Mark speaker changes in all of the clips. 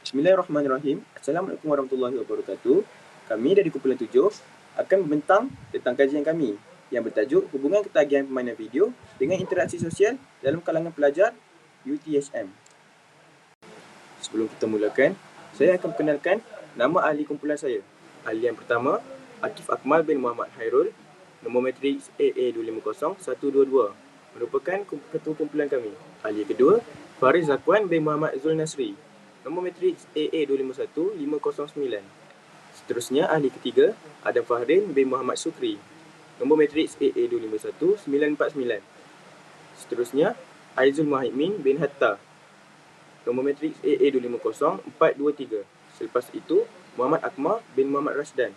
Speaker 1: Bismillahirrahmanirrahim. Assalamualaikum warahmatullahi wabarakatuh. Kami dari kumpulan 7 akan membentang tentang kajian kami yang bertajuk hubungan ketagihan permainan video dengan interaksi sosial dalam kalangan pelajar UTHM. Sebelum kita mulakan, saya akan perkenalkan nama ahli kumpulan saya. Ahli yang pertama, Akif Akmal bin Muhammad Hairul, nombor matriks AA250122, merupakan ketua kumpulan kami. Ahli kedua, Faris Zakwan bin Muhammad Zul Nasri, nombor matriks AA251509. Seterusnya, ahli ketiga, Adam Fahrin bin Muhammad Sukri, nombor matriks AA251949. Seterusnya, Aizul Muhaimin bin Hatta, nombor matriks AA250423. Selepas itu, Muhammad Akmal bin Muhammad Rasdan,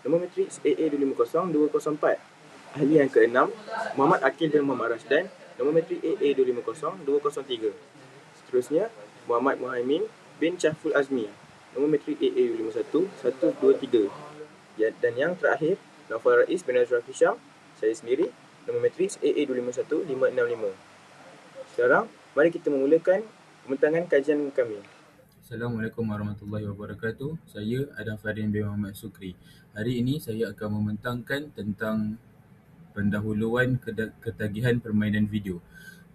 Speaker 1: nombor matriks AA250204. Ahli yang keenam, Muhammad Akil bin Muhammad Rasdan, nombor matriks AA250203. Seterusnya, Muhammad Muhaimin bin Syaful Azmi, nombor matrik AA25123. Dan yang terakhir, Naufal Rais bin Azraf Hisham, saya sendiri, nombor matrik AA251565. Sekarang, mari kita memulakan pembentangan kajian kami.
Speaker 2: Assalamualaikum warahmatullahi wabarakatuh. Saya Adam Fahrin bin Muhammad Sukri. Hari ini saya akan membentangkan tentang pendahuluan ketagihan permainan video.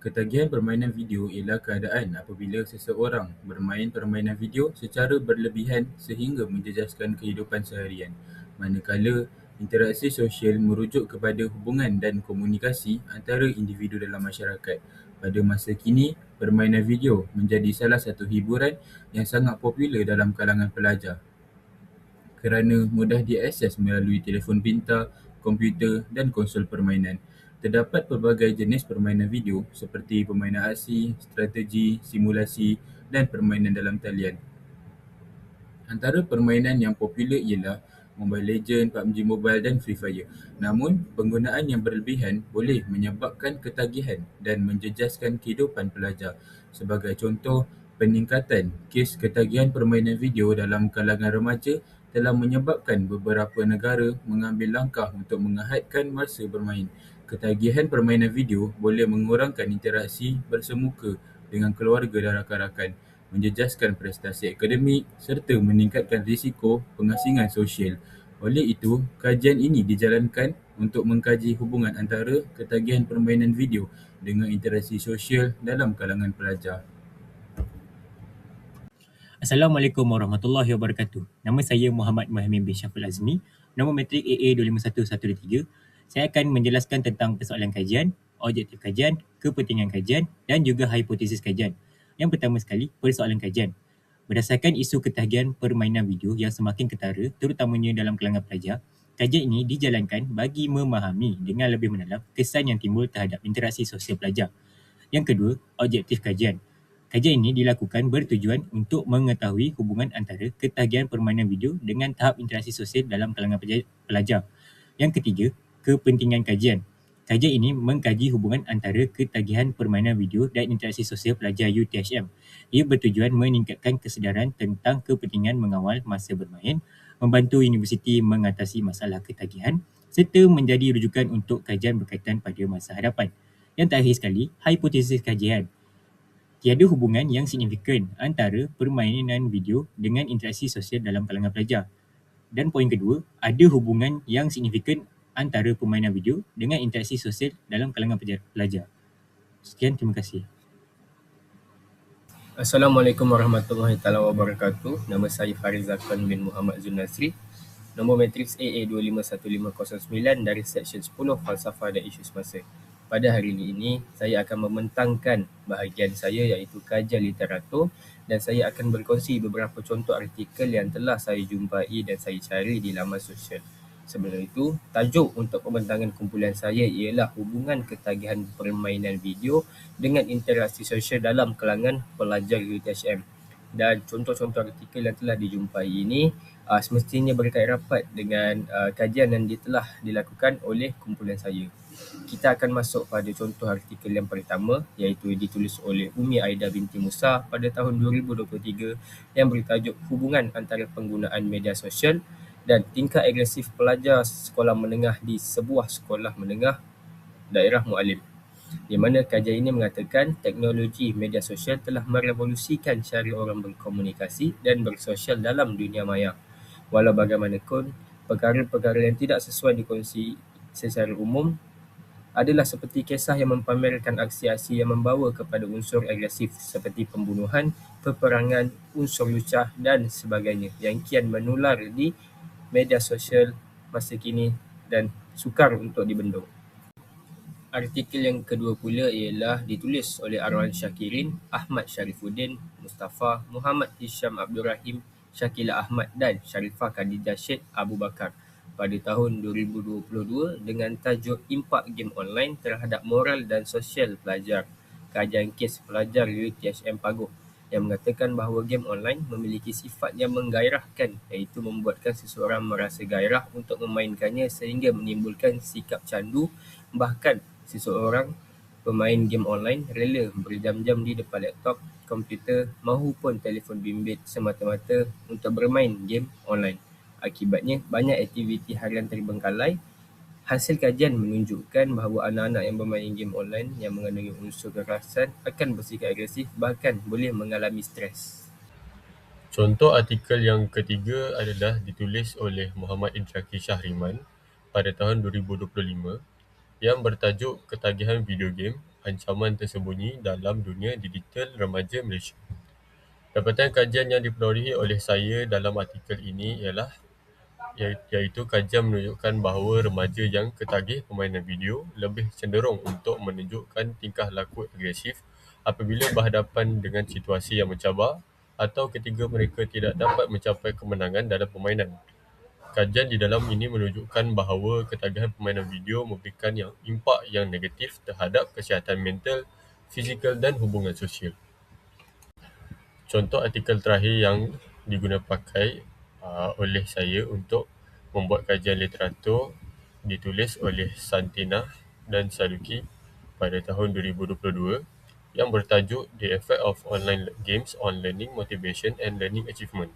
Speaker 2: Ketagihan permainan video ialah keadaan apabila seseorang bermain permainan video secara berlebihan sehingga menjejaskan kehidupan seharian. Manakala interaksi sosial merujuk kepada hubungan dan komunikasi antara individu dalam masyarakat. Pada masa kini, permainan video menjadi salah satu hiburan yang sangat popular dalam kalangan pelajar kerana mudah diakses melalui telefon pintar, komputer dan konsol permainan. Terdapat pelbagai jenis permainan video seperti permainan aksi, strategi, simulasi dan permainan dalam talian. Antara permainan yang popular ialah Mobile Legends, PUBG Mobile dan Free Fire. Namun, penggunaan yang berlebihan boleh menyebabkan ketagihan dan menjejaskan kehidupan pelajar. Sebagai contoh, peningkatan kes ketagihan permainan video dalam kalangan remaja telah menyebabkan beberapa negara mengambil langkah untuk mengehadkan masa bermain. Ketagihan permainan video boleh mengurangkan interaksi bersemuka dengan keluarga dan rakan-rakan, menjejaskan prestasi akademik serta meningkatkan risiko pengasingan sosial. Oleh itu, kajian ini dijalankan untuk mengkaji hubungan antara ketagihan permainan video dengan interaksi sosial dalam kalangan pelajar.
Speaker 3: Assalamualaikum warahmatullahi wabarakatuh. Nama saya Muhammad Muhaimin bin Syaful Azmi, nombor matrik AA251123. Saya akan menjelaskan tentang persoalan kajian, objektif kajian, kepentingan kajian dan juga hipotesis kajian. Yang pertama sekali, persoalan kajian. Berdasarkan isu ketagihan permainan video yang semakin ketara, terutamanya dalam kalangan pelajar, kajian ini dijalankan bagi memahami dengan lebih mendalam kesan yang timbul terhadap interaksi sosial pelajar. Yang kedua, objektif kajian. Kajian ini dilakukan bertujuan untuk mengetahui hubungan antara ketagihan permainan video dengan tahap interaksi sosial dalam kalangan pelajar. Yang ketiga, kepentingan kajian. Kajian ini mengkaji hubungan antara ketagihan permainan video dan interaksi sosial pelajar UTHM. Ia bertujuan meningkatkan kesedaran tentang kepentingan mengawal masa bermain, membantu universiti mengatasi masalah ketagihan serta menjadi rujukan untuk kajian berkaitan pada masa hadapan. Yang terakhir sekali, hipotesis kajian. Tiada hubungan yang signifikan antara permainan video dengan interaksi sosial dalam kalangan pelajar. Dan poin kedua, ada hubungan yang signifikan antara permainan video dengan interaksi sosial dalam kalangan pelajar. Sekian, terima kasih.
Speaker 4: Assalamualaikum warahmatullahi wabarakatuh. Nama saya Faris Zakwan bin Muhammad Zul Nasri, nombor matriks AA251509 dari Seksyen 10 Falsafah dan Isu Semasa. Pada hari ini, saya akan membentangkan bahagian saya iaitu kajian literatur dan saya akan berkongsi beberapa contoh artikel yang telah saya jumpai dan saya cari di laman sosial. Sebelum itu, tajuk untuk pembentangan kumpulan saya ialah hubungan ketagihan permainan video dengan interaksi sosial dalam kalangan pelajar UTHM. Dan contoh-contoh artikel yang telah dijumpai ini semestinya berkait rapat dengan kajian yang telah dilakukan oleh kumpulan saya. Kita akan masuk pada contoh artikel yang pertama iaitu ditulis oleh Umi Aida binti Musa pada tahun 2023 yang bertajuk hubungan antara penggunaan media sosial dan tingkah agresif pelajar sekolah menengah di sebuah sekolah menengah daerah Mualim. di mana kajian ini mengatakan teknologi media sosial telah merevolusikan cara orang berkomunikasi dan bersosial dalam dunia maya. Walau bagaimanapun, perkara-perkara yang tidak sesuai dikongsi secara umum adalah seperti kisah yang mempamerkan aksi-aksi yang membawa kepada unsur agresif seperti pembunuhan, peperangan, unsur lucah dan sebagainya yang kian menular di media sosial masa kini dan sukar untuk dibendung. Artikel yang kedua pula ialah ditulis oleh Arwan Syakirin, Ahmad Sharifuddin, Mustafa, Muhammad Hisham Abdul Rahim, Syakila Ahmad dan Sharifah Khadijah Syed Abu Bakar pada tahun 2022 dengan tajuk Impak Game Online Terhadap Moral dan Sosial Pelajar. Kajian kes pelajar UiTHM Paguh yang mengatakan bahawa game online memiliki sifat yang menggairahkan, iaitu membuatkan seseorang merasa gairah untuk memainkannya sehingga menimbulkan sikap candu. Bahkan seseorang pemain game online rela berjam-jam di depan laptop, komputer mahupun telefon bimbit semata-mata untuk bermain game online. Akibatnya, banyak aktiviti harian terbengkalai. Hasil kajian menunjukkan bahawa anak-anak yang bermain game online yang mengandungi unsur kekerasan akan bersikap agresif, bahkan boleh mengalami stres.
Speaker 5: Contoh artikel yang ketiga adalah ditulis oleh Muhammad Indraki Syahriman pada tahun 2025 yang bertajuk Ketagihan Video Game, Ancaman Tersembunyi dalam Dunia Digital Remaja Malaysia. Dapatan kajian yang diperolehi oleh saya dalam artikel ini ialah iaitu kajian menunjukkan bahawa remaja yang ketagih permainan video lebih cenderung untuk menunjukkan tingkah laku agresif apabila berhadapan dengan situasi yang mencabar atau ketika mereka tidak dapat mencapai kemenangan dalam permainan. Kajian di dalam ini menunjukkan bahawa ketagihan permainan video memberikan impak yang negatif terhadap kesihatan mental, fizikal dan hubungan sosial. Contoh artikel terakhir yang digunakan pakai oleh saya untuk membuat kajian literatur ditulis oleh Santina dan Saluki pada tahun 2022 yang bertajuk The Effect of Online Games on Learning Motivation and Learning Achievement.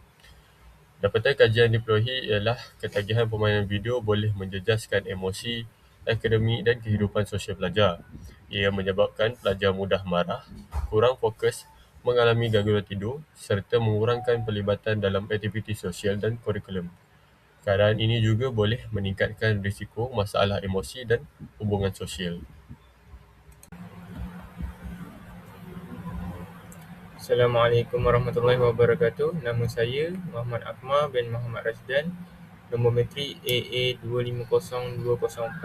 Speaker 5: Dapatan kajian diperolehi ialah ketagihan permainan video boleh menjejaskan emosi, akademik dan kehidupan sosial pelajar. Ia menyebabkan pelajar mudah marah, kurang fokus, mengalami gangguan tidur serta mengurangkan pelibatan dalam aktiviti sosial dan kurikulum. Keadaan ini juga boleh meningkatkan risiko masalah emosi dan hubungan sosial.
Speaker 6: Assalamualaikum warahmatullahi wabarakatuh. Nama saya Muhammad Akmal bin Muhammad Rashdan, nombor metrik AA250204.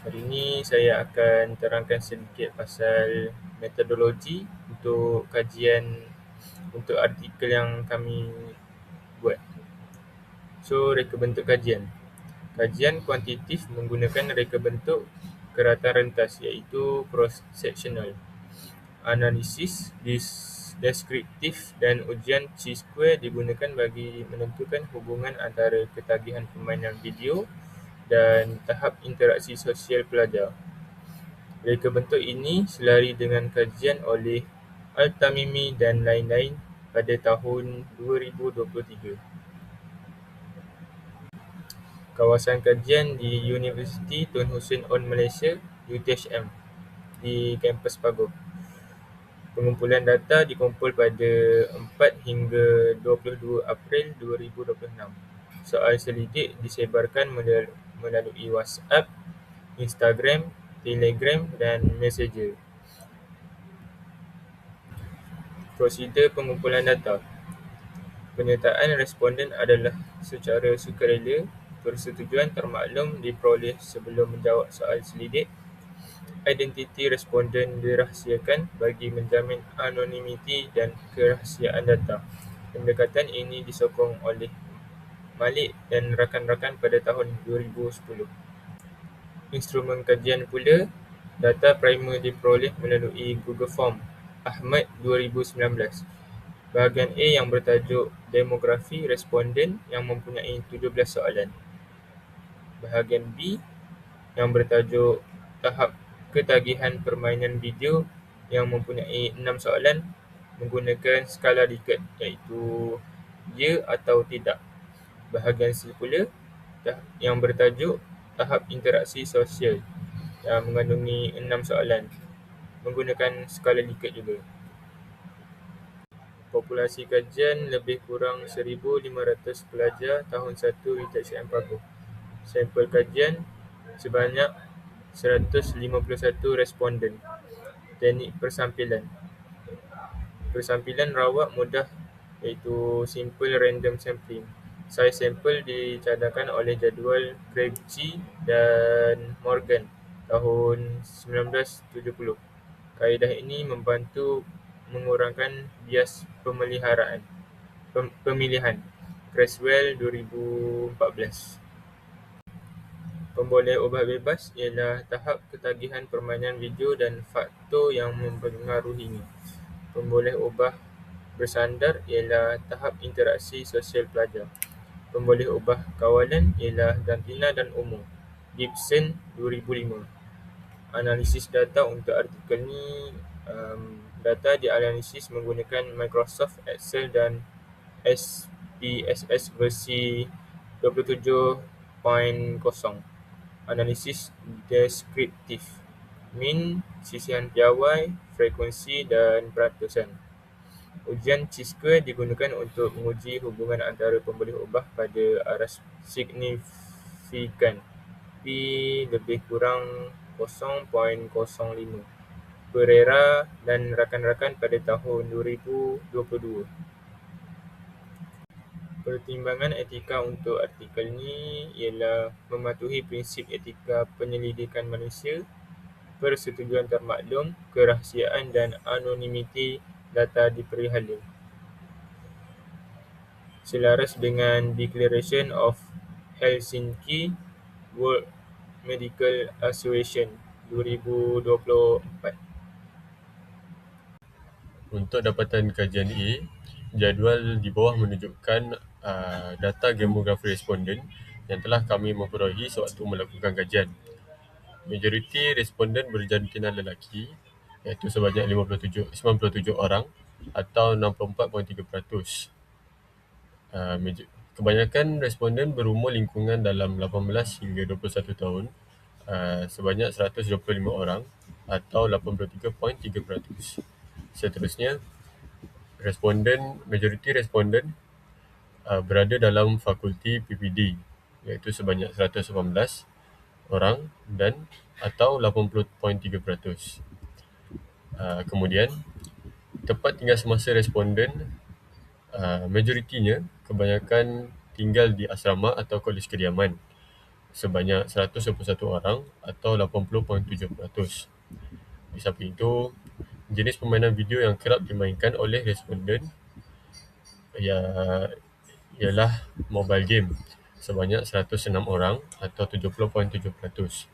Speaker 6: Hari ini saya akan terangkan sedikit pasal metodologi untuk kajian untuk artikel yang kami buat. So, reka bentuk kajian. Kajian kuantitatif menggunakan reka bentuk keratan rentas iaitu cross-sectional. Analisis deskriptif dan ujian chi-square digunakan bagi menentukan hubungan antara ketagihan permainan video dan tahap interaksi sosial pelajar. Reka bentuk ini selari dengan kajian oleh Al-Tamimi dan lain-lain pada tahun 2023. Kawasan kajian di Universiti Tun Hussein On Malaysia, UiTHM, di kampus Paguh. Pengumpulan data dikumpul pada 4 hingga 22 April 2026. Soal selidik disebarkan melalui WhatsApp, Instagram, Telegram dan Messenger. Prosedur pengumpulan data. Penyertaan responden adalah secara sukarela. Persetujuan termaklum diperoleh sebelum menjawab soal selidik. Identiti responden dirahsiakan bagi menjamin anonimiti dan kerahsiaan data. Pendekatan ini disokong oleh Malik dan rakan-rakan pada tahun 2010. Instrumen kajian pula, data primer diperoleh melalui Google Form Ahmad 2019. Bahagian A yang bertajuk Demografi Responden yang mempunyai 17 soalan. Bahagian B yang bertajuk Tahap Ketagihan Permainan Video yang mempunyai 6 soalan menggunakan skala Likert iaitu ya atau tidak. Bahagian C pula yang bertajuk Tahap Interaksi Sosial mengandungi 6 soalan menggunakan skala Likert juga. Populasi kajian lebih kurang 1,500 pelajar tahun 1 UTSM Paguh. Sampel kajian sebanyak 151 responden. Teknik persampilan. Persampilan rawak mudah iaitu simple random sampling. Saiz sampel dicadangkan oleh jadual Krejci dan Morgan tahun 1970. Kaedah ini membantu mengurangkan bias pemilihan. Creswell 2014. Pemboleh ubah bebas ialah tahap ketagihan permainan video dan faktor yang mempengaruhinya. Pemboleh ubah bersandar ialah tahap interaksi sosial pelajar. Pemboleh ubah kawalan ialah jantina dan umur. Gibson 2005. Analisis data untuk artikel ni, data dianalisis menggunakan Microsoft Excel dan SPSS versi 27.0. Analisis deskriptif. Min, sisihan piawai, frekuensi dan peratusan. Ujian Chi-square digunakan untuk menguji hubungan antara pemboleh ubah pada aras signifikan P lebih kurang 0.05. Pereira dan rakan-rakan pada tahun 2022. Pertimbangan etika untuk artikel ni ialah mematuhi prinsip etika penyelidikan manusia, persetujuan termaklum, kerahsiaan dan anonimiti data diperihala. Selaras dengan Declaration of Helsinki World Medical Association 2024.
Speaker 5: Untuk dapatan kajian A, jadual di bawah menunjukkan data demografi responden yang telah kami memperolehi sewaktu melakukan kajian. Majoriti responden berjantina lelaki iaitu sebanyak 97 orang atau 64.3%. Kebanyakan responden berumur lingkungan dalam 18 hingga 21 tahun, sebanyak 125 orang atau 83.3%. Seterusnya, majoriti responden berada dalam fakulti PPD iaitu sebanyak 118 orang dan atau 80.3%. Kemudian, tempat tinggal semasa responden majoritinya kebanyakan tinggal di asrama atau kolej kediaman sebanyak 121 orang atau 80.7%. Di samping itu, jenis permainan video yang kerap dimainkan oleh responden ialah mobile game sebanyak 106 orang atau 70.7%.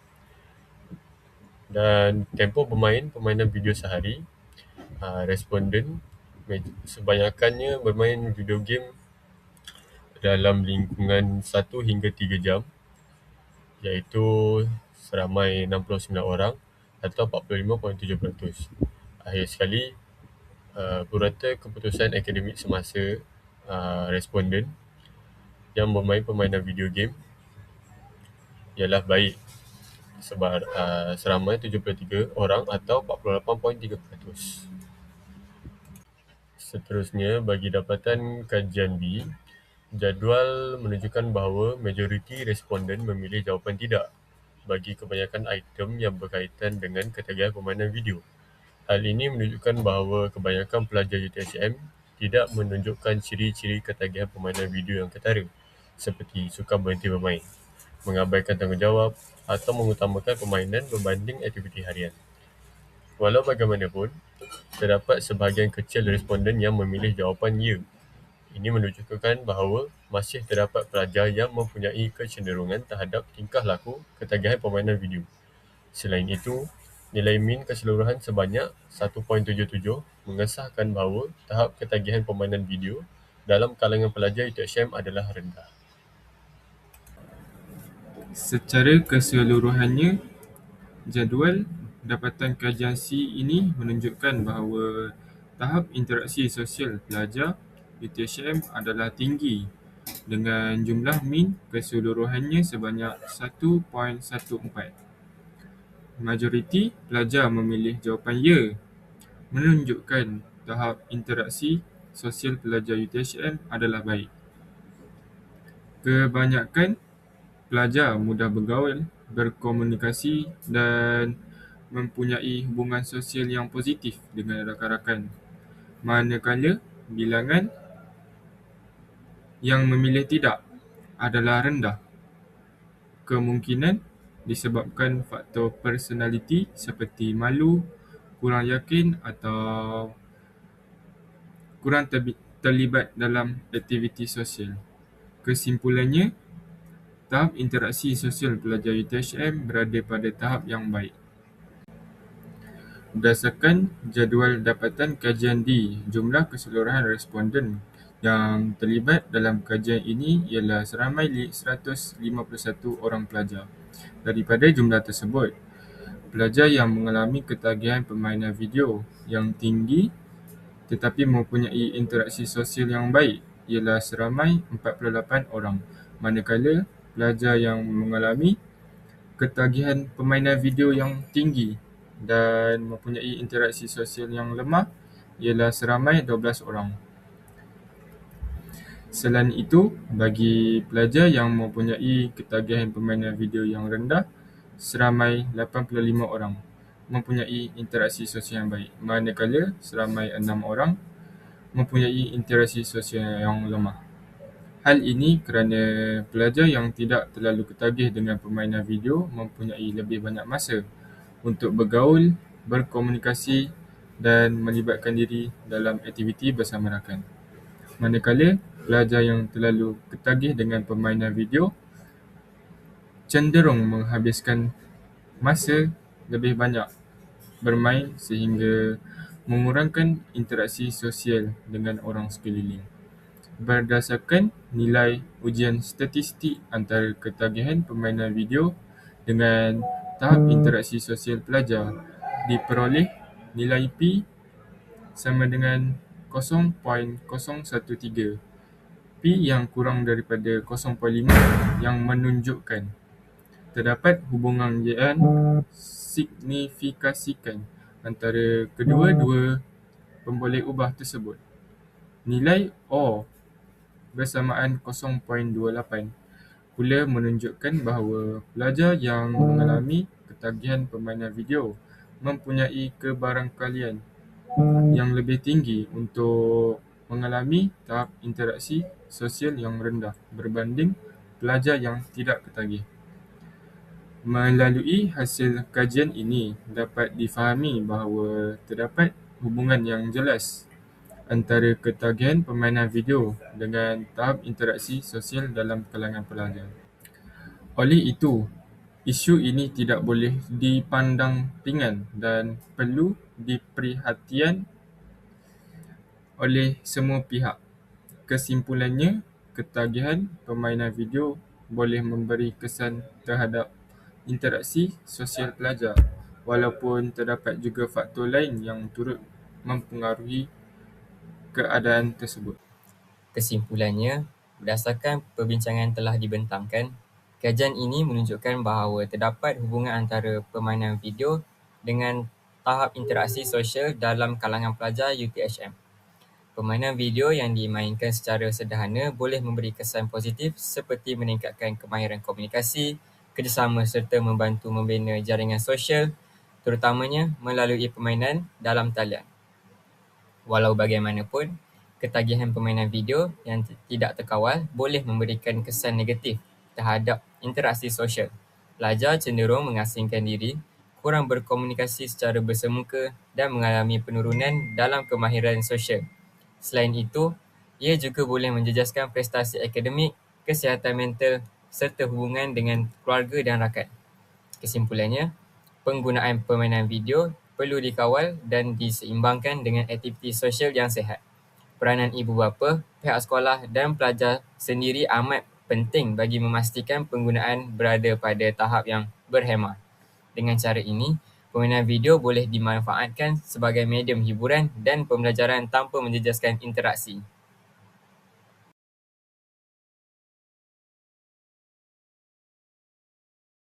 Speaker 5: Dan tempoh permainan video sehari, responden sebanyakannya bermain video game dalam lingkungan 1 hingga 3 jam iaitu seramai 69 orang atau 45.7%. Akhir sekali, purata keputusan akademik semasa responden yang bermain permainan video game ialah baik seramai 73 orang atau 48.3%. Seterusnya, bagi dapatan kajian B, jadual menunjukkan bahawa majoriti responden memilih jawapan tidak bagi kebanyakan item yang berkaitan dengan ketagihan permainan video. Hal ini menunjukkan bahawa kebanyakan pelajar UTSM tidak menunjukkan ciri-ciri ketagihan permainan video yang ketara seperti sukar berhenti bermain, mengabaikan tanggungjawab atau mengutamakan permainan berbanding aktiviti harian. Walau bagaimanapun, terdapat sebahagian kecil responden yang memilih jawapan ya. Ini menunjukkan bahawa masih terdapat pelajar yang mempunyai kecenderungan terhadap tingkah laku ketagihan permainan video. Selain itu, nilai min keseluruhan sebanyak 1.77 mengesahkan bahawa tahap ketagihan permainan video dalam kalangan pelajar UTSM adalah rendah.
Speaker 6: Secara keseluruhannya, jadual dapatan kajian C ini menunjukkan bahawa tahap interaksi sosial pelajar UTSM adalah tinggi dengan jumlah min keseluruhannya sebanyak 1.14. majoriti pelajar memilih jawapan ya, menunjukkan tahap interaksi sosial pelajar UTHM adalah baik. Kebanyakan pelajar mudah bergaul, berkomunikasi dan mempunyai hubungan sosial yang positif dengan rakan-rakan. Manakala bilangan yang memilih tidak adalah rendah. Kemungkinan disebabkan faktor personaliti seperti malu, kurang yakin atau kurang terlibat dalam aktiviti sosial. Kesimpulannya, tahap interaksi sosial pelajar UTHM berada pada tahap yang baik. Berdasarkan jadual dapatan kajian D, jumlah keseluruhan responden yang terlibat dalam kajian ini ialah seramai 151 orang pelajar. Daripada jumlah tersebut, pelajar yang mengalami ketagihan permainan video yang tinggi tetapi mempunyai interaksi sosial yang baik ialah seramai 48 orang. Manakala pelajar yang mengalami ketagihan permainan video yang tinggi dan mempunyai interaksi sosial yang lemah ialah seramai 12 orang. Selain itu, bagi pelajar yang mempunyai ketagihan permainan video yang rendah, seramai 85 orang mempunyai interaksi sosial yang baik, manakala seramai 6 orang mempunyai interaksi sosial yang lemah. Hal ini kerana pelajar yang tidak terlalu ketagih dengan permainan video mempunyai lebih banyak masa untuk bergaul, berkomunikasi dan melibatkan diri dalam aktiviti bersama rakan. Manakala pelajar yang terlalu ketagih dengan permainan video cenderung menghabiskan masa lebih banyak bermain sehingga mengurangkan interaksi sosial dengan orang sekeliling. Berdasarkan nilai ujian statistik antara ketagihan permainan video dengan tahap interaksi sosial pelajar, diperoleh nilai P sama dengan 0.013. P yang kurang daripada 0.5 yang menunjukkan terdapat hubungan yang signifikasikan antara kedua-dua pemboleh ubah tersebut. Nilai O bersamaan 0.28 pula menunjukkan bahawa pelajar yang mengalami ketagihan permainan video mempunyai kebarangkalian yang lebih tinggi untuk mengalami tahap interaksi sosial yang rendah berbanding pelajar yang tidak ketagih. Melalui hasil kajian ini dapat difahami bahawa terdapat hubungan yang jelas antara ketagihan permainan video dengan tahap interaksi sosial dalam kalangan pelajar. Oleh itu, isu ini tidak boleh dipandang ringan dan perlu diperhatian oleh semua pihak. Kesimpulannya, ketagihan permainan video boleh memberi kesan terhadap interaksi sosial pelajar, walaupun terdapat juga faktor lain yang turut mempengaruhi keadaan tersebut.
Speaker 4: Kesimpulannya, berdasarkan perbincangan telah dibentangkan, kajian ini menunjukkan bahawa terdapat hubungan antara permainan video dengan tahap interaksi sosial dalam kalangan pelajar UTHM. Permainan video yang dimainkan secara sederhana boleh memberi kesan positif seperti meningkatkan kemahiran komunikasi, kerjasama serta membantu membina jaringan sosial, terutamanya melalui permainan dalam talian. Walau bagaimanapun, ketagihan permainan video yang tidak terkawal boleh memberikan kesan negatif terhadap interaksi sosial. Pelajar cenderung mengasingkan diri, kurang berkomunikasi secara bersemuka dan mengalami penurunan dalam kemahiran sosial. Selain itu, ia juga boleh menjejaskan prestasi akademik, kesihatan mental serta hubungan dengan keluarga dan rakan. Kesimpulannya, penggunaan permainan video perlu dikawal dan diseimbangkan dengan aktiviti sosial yang sihat. Peranan ibu bapa, pihak sekolah dan pelajar sendiri amat penting bagi memastikan penggunaan berada pada tahap yang berhemah. Dengan cara ini, permainan video boleh dimanfaatkan sebagai medium hiburan dan pembelajaran tanpa menjejaskan interaksi.